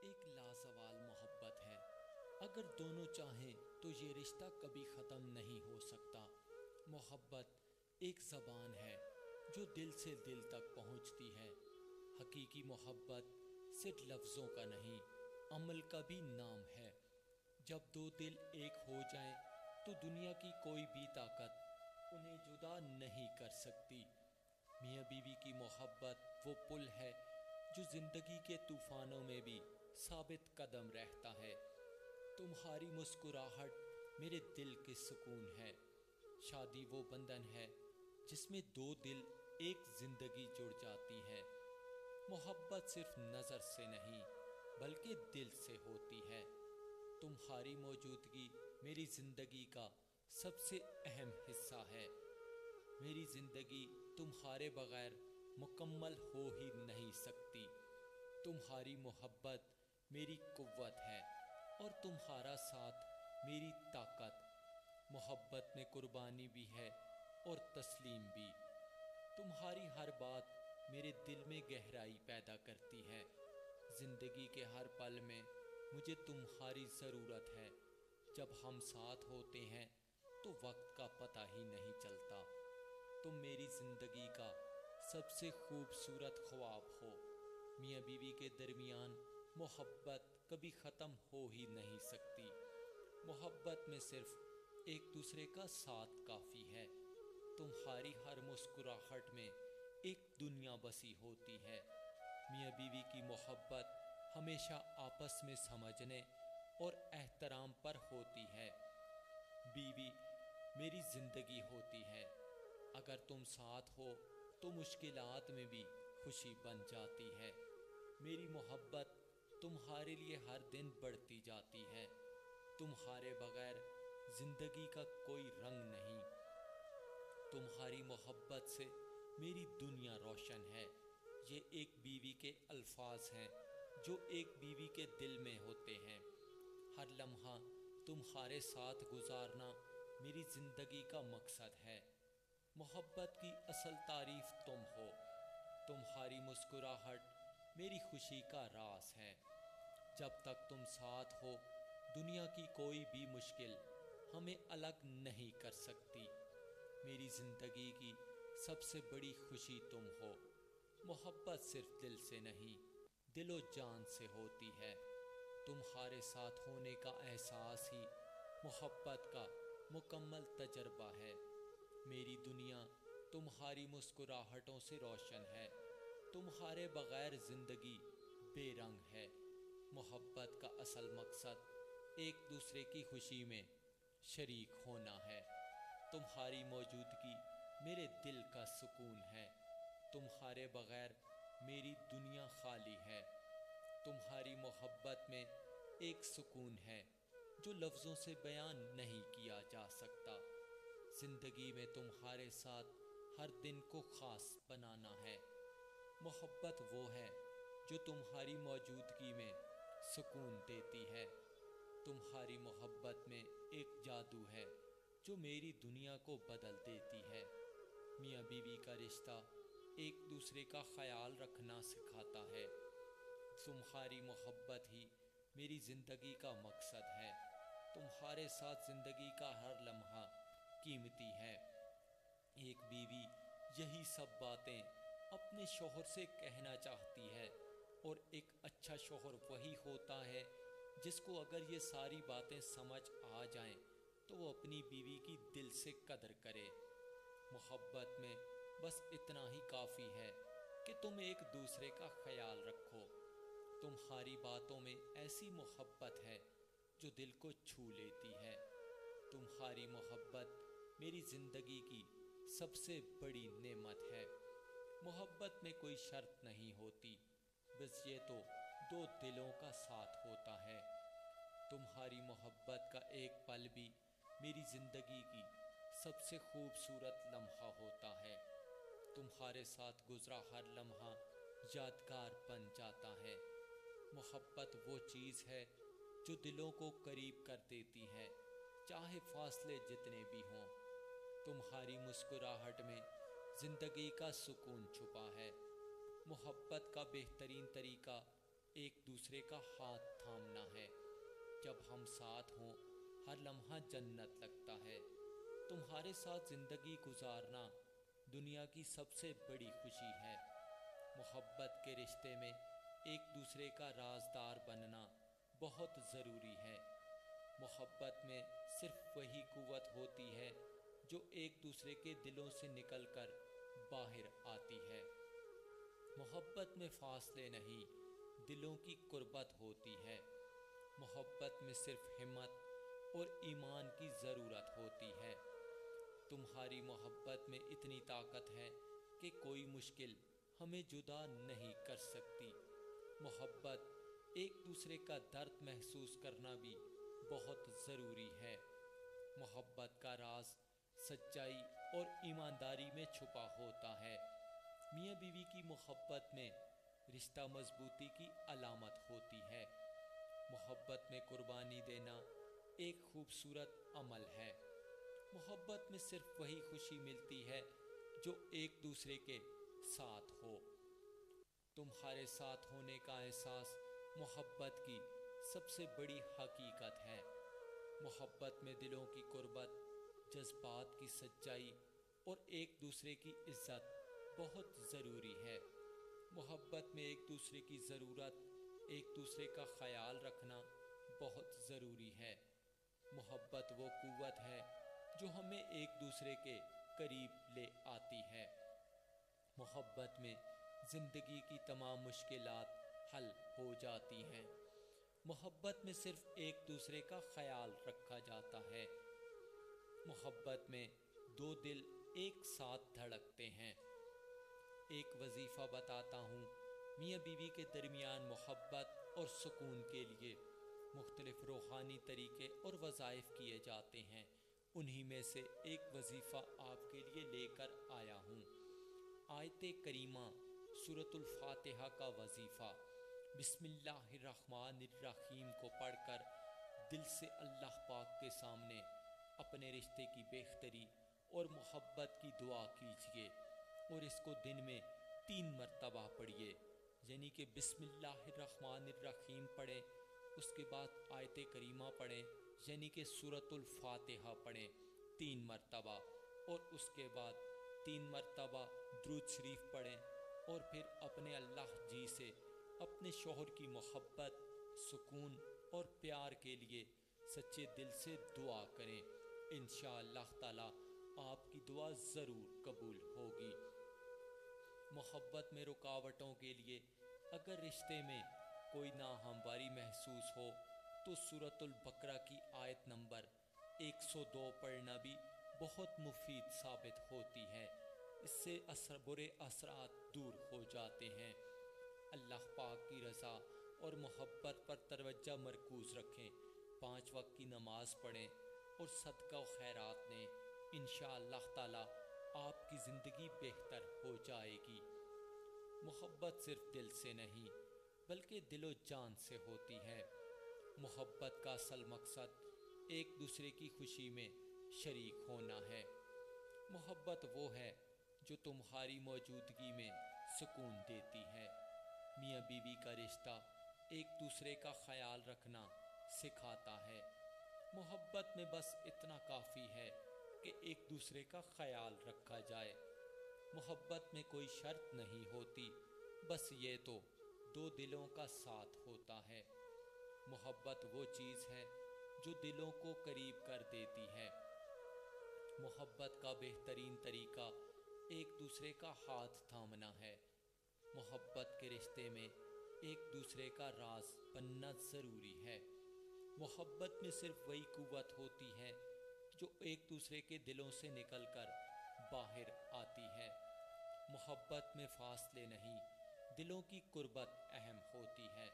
ایک لازوال محبت ہے۔ اگر دونوں چاہیں تو یہ رشتہ کبھی ختم نہیں ہو سکتا۔ محبت ایک زبان ہے جو دل سے دل تک پہنچتی ہے۔ حقیقی محبت صرف لفظوں کا نہیں، عمل کا بھی نام ہے۔ جب دو دل ایک ہو جائیں تو دنیا کی کوئی بھی طاقت انہیں جدا نہیں کر سکتی۔ میاں بیوی کی محبت وہ پل ہے جو زندگی کے طوفانوں میں بھی ثابت قدم رہتا ہے۔ تمہاری مسکراہٹ میرے دل کے سکون ہے۔ شادی وہ بندھن ہے جس میں دو دل ایک زندگی جڑ جاتی ہے۔ محبت صرف نظر سے نہیں بلکہ دل سے ہوتی ہے۔ تمہاری موجودگی میری زندگی کا سب سے اہم حصہ ہے۔ میری زندگی تمہارے بغیر مکمل ہو ہی نہیں سکتی۔ تمہاری محبت میری قوت ہے اور تمہارا ساتھ میری طاقت۔ محبت میں قربانی بھی ہے اور تسلیم بھی۔ تمہاری ہر بات میرے دل میں گہرائی پیدا کرتی ہے۔ زندگی کے ہر پل میں مجھے تمہاری ضرورت ہے۔ جب ہم ساتھ ہوتے ہیں تو وقت کا پتہ ہی نہیں چلتا۔ تم میری زندگی کا سب سے خوبصورت خواب ہو۔ میاں بیوی کے درمیان محبت کبھی ختم ہو ہی نہیں سکتی۔ محبت میں صرف ایک دوسرے کا ساتھ کافی ہے۔ تمہاری ہر مسکراہٹ میں ایک دنیا بسی ہوتی ہے۔ میاں بیوی کی محبت ہمیشہ آپس میں سمجھنے اور احترام پر ہوتی ہے۔ بیوی میری زندگی ہوتی ہے۔ اگر تم ساتھ ہو تو مشکلات میں بھی خوشی بن جاتی ہے۔ میری محبت تمہارے لیے ہر دن بڑھتی جاتی ہے۔ تمہارے بغیر زندگی کا کوئی رنگ نہیں۔ تمہاری محبت سے میری دنیا روشن ہے۔ یہ ایک بیوی کے الفاظ ہیں جو ایک بیوی کے دل میں ہوتے ہیں۔ ہر لمحہ تمہارے ساتھ گزارنا میری زندگی کا مقصد ہے۔ محبت کی اصل تعریف تم ہو۔ تمہاری مسکراہٹ میری خوشی کا راز ہے۔ جب تک تم ساتھ ہو دنیا کی کوئی بھی مشکل ہمیں الگ نہیں کر سکتی۔ میری زندگی کی سب سے بڑی خوشی تم ہو۔ محبت صرف دل سے نہیں، دل و جان سے ہوتی ہے۔ تمہارے ساتھ ہونے کا احساس ہی محبت کا مکمل تجربہ ہے۔ میری دنیا تمہاری مسکراہٹوں سے روشن ہے۔ تمہارے بغیر زندگی بے رنگ ہے۔ محبت کا اصل مقصد ایک دوسرے کی خوشی میں شریک ہونا ہے۔ تمہاری موجودگی میرے دل کا سکون ہے۔ تمہارے بغیر میری دنیا خالی ہے۔ تمہاری محبت میں ایک سکون ہے جو لفظوں سے بیان نہیں کیا جا سکتا۔ زندگی میں تمہارے ساتھ ہر دن کو خاص بنانا ہے۔ محبت وہ ہے جو تمہاری موجودگی میں سکون دیتی ہے۔ تمہاری محبت میں ایک جادو ہے جو میری دنیا کو بدل دیتی ہے۔ میاں بیوی کا رشتہ ایک دوسرے کا خیال رکھنا سکھاتا ہے۔ تمہاری محبت ہی میری زندگی کا مقصد ہے۔ تمہارے ساتھ زندگی کا ہر لمحہ قیمتی ہے۔ ایک بیوی یہی سب باتیں اپنے شوہر سے کہنا چاہتی ہے، اور ایک اچھا شوہر وہی ہوتا ہے جس کو اگر یہ ساری باتیں سمجھ آ جائیں تو وہ اپنی بیوی کی دل سے قدر کرے۔ محبت میں بس اتنا ہی کافی ہے کہ تم ایک دوسرے کا خیال رکھو۔ تمہاری باتوں میں ایسی محبت ہے جو دل کو چھو لیتی ہے۔ تمہاری محبت میری زندگی کی سب سے بڑی نعمت ہے۔ محبت میں کوئی شرط نہیں ہوتی، بس یہ تو دو دلوں کا ساتھ ہوتا ہے۔ تمہاری محبت کا ایک پل بھی میری زندگی کی سب سے خوبصورت لمحہ ہوتا ہے۔ تمہارے ساتھ گزرا ہر لمحہ یادگار بن جاتا ہے۔ محبت وہ چیز ہے جو دلوں کو قریب کر دیتی ہے، چاہے فاصلے جتنے بھی ہوں۔ تمہاری مسکراہٹ میں زندگی کا سکون چھپا ہے۔ محبت کا بہترین طریقہ ایک دوسرے کا ہاتھ تھامنا ہے۔ جب ہم ساتھ ہوں ہر لمحہ جنت لگتا ہے۔ تمہارے ساتھ زندگی گزارنا دنیا کی سب سے بڑی خوشی ہے۔ محبت کے رشتے میں ایک دوسرے کا رازدار بننا بہت ضروری ہے۔ محبت میں صرف وہی قوت ہوتی ہے جو ایک دوسرے کے دلوں سے نکل کر باہر آتی ہے۔ محبت میں فاصلے نہیں، دلوں کی قربت ہوتی ہے۔ محبت میں صرف ہمت اور ایمان کی ضرورت ہوتی ہے۔ تمہاری محبت میں اتنی طاقت ہے کہ کوئی مشکل ہمیں جدا نہیں کر سکتی۔ محبت ایک دوسرے کا درد محسوس کرنا بھی بہت ضروری ہے۔ محبت کا راز سچائی اور ایمانداری میں چھپا ہوتا ہے۔ میاں بیوی کی محبت میں رشتہ مضبوطی کی علامت ہوتی ہے۔ محبت میں قربانی دینا ایک خوبصورت عمل ہے۔ محبت میں صرف وہی خوشی ملتی ہے جو ایک دوسرے کے ساتھ ہو۔ تمہارے ساتھ ہونے کا احساس محبت کی سب سے بڑی حقیقت ہے۔ محبت میں دلوں کی قربت، جذبات کی سچائی اور ایک دوسرے کی عزت بہت ضروری ہے۔ محبت میں ایک دوسرے کی ضرورت، ایک دوسرے کا خیال رکھنا بہت ضروری ہے۔ محبت وہ قوت ہے جو ہمیں ایک دوسرے کے قریب لے آتی ہے۔ محبت میں زندگی کی تمام مشکلات حل ہو جاتی ہیں۔ محبت میں صرف ایک دوسرے کا خیال رکھا جاتا ہے۔ محبت میں دو دل ایک ساتھ دھڑکتے ہیں۔ ایک وظیفہ بتاتا ہوں۔ میاں بیوی کے درمیان محبت اور سکون کے لیے مختلف روحانی طریقے اور وظائف کیے جاتے ہیں۔ انہی میں سے ایک وظیفہ آپ کے لیے لے کر آیا ہوں۔ آیت کریمہ سورۃ الفاتحہ کا وظیفہ بسم اللہ الرحمن الرحیم کو پڑھ کر دل سے اللہ پاک کے سامنے اپنے رشتے کی بہتری اور محبت کی دعا کیجیے، اور اس کو دن میں 3 مرتبہ پڑھیے، یعنی کہ بسم اللہ الرحمن الرحیم پڑھیں، اس کے بعد آیت کریمہ پڑھیں یعنی کہ سورۃ الفاتحہ پڑھیں 3 مرتبہ، اور اس کے بعد 3 مرتبہ درود شریف پڑھیں، اور پھر اپنے اللہ جی سے اپنے شوہر کی محبت، سکون اور پیار کے لیے سچے دل سے دعا کریں۔ انشاءاللہ تعالی آپ کی دعا ضرور قبول ہوگی۔ محبت میں رکاوٹوں کے لیے اگر رشتے میں کوئی ناہمواری محسوس ہو تو سورۃ البقرہ کی آیت نمبر 102 پڑھنا بھی بہت مفید ثابت ہوتی ہے۔ اس سے برے اثرات دور ہو جاتے ہیں۔ اللہ پاک کی رضا اور محبت پر توجہ مرکوز رکھیں، 5 وقت کی نماز پڑھیں اور صدقہ و خیرات دیں۔ انشاءاللہ تعالی آپ کی زندگی بہتر ہو جائے گی۔ محبت صرف دل سے نہیں بلکہ دل و جان سے ہوتی ہے۔ محبت کا اصل مقصد ایک دوسرے کی خوشی میں شریک ہونا ہے۔ محبت وہ ہے جو تمہاری موجودگی میں سکون دیتی ہے۔ میاں بیوی کا رشتہ ایک دوسرے کا خیال رکھنا سکھاتا ہے۔ محبت میں بس اتنا کافی ہے کہ ایک دوسرے کا خیال رکھا جائے۔ محبت میں کوئی شرط نہیں ہوتی، بس یہ تو 2 دلوں کا ساتھ ہوتا ہے۔ محبت وہ چیز ہے جو دلوں کو قریب کر دیتی ہے۔ محبت کا بہترین طریقہ ایک دوسرے کا ہاتھ تھامنا ہے۔ محبت کے رشتے میں ایک دوسرے کا راز بننا ضروری ہے۔ محبت میں صرف وہی قوت ہوتی ہے جو ایک دوسرے کے دلوں سے نکل کر باہر آتی ہے۔ محبت میں فاصلے نہیں، دلوں کی قربت اہم ہوتی ہے۔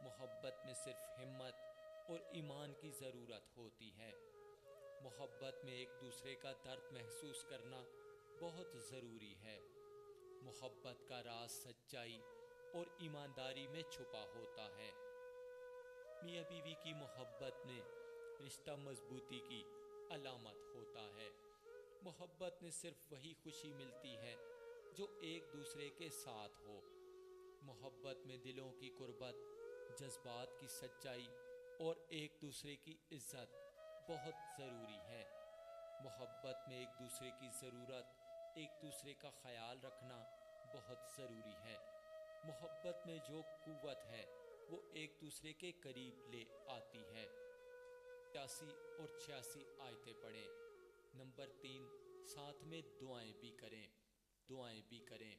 محبت میں صرف ہمت اور ایمان کی ضرورت ہوتی ہے۔ محبت میں ایک دوسرے کا درد محسوس کرنا بہت ضروری ہے۔ محبت کا راز سچائی اور ایمانداری میں چھپا ہوتا ہے۔ میاں بیوی کی محبت میں رشتہ مضبوطی کی علامت ہوتا ہے۔ محبت میں صرف وہی خوشی ملتی ہے جو ایک دوسرے کے ساتھ ہو۔ محبت میں دلوں کی قربت، جذبات کی سچائی اور ایک دوسرے کی عزت بہت ضروری ہے۔ محبت میں ایک دوسرے کی ضرورت، ایک دوسرے کا خیال رکھنا بہت ضروری ہے۔ محبت میں جو قوت ہے وہ ایک دوسرے کے قریب لے آتی ہے۔ 85 اور 86 آیتیں پڑھیں۔ نمبر 3، ساتھ میں دعائیں بھی کریں۔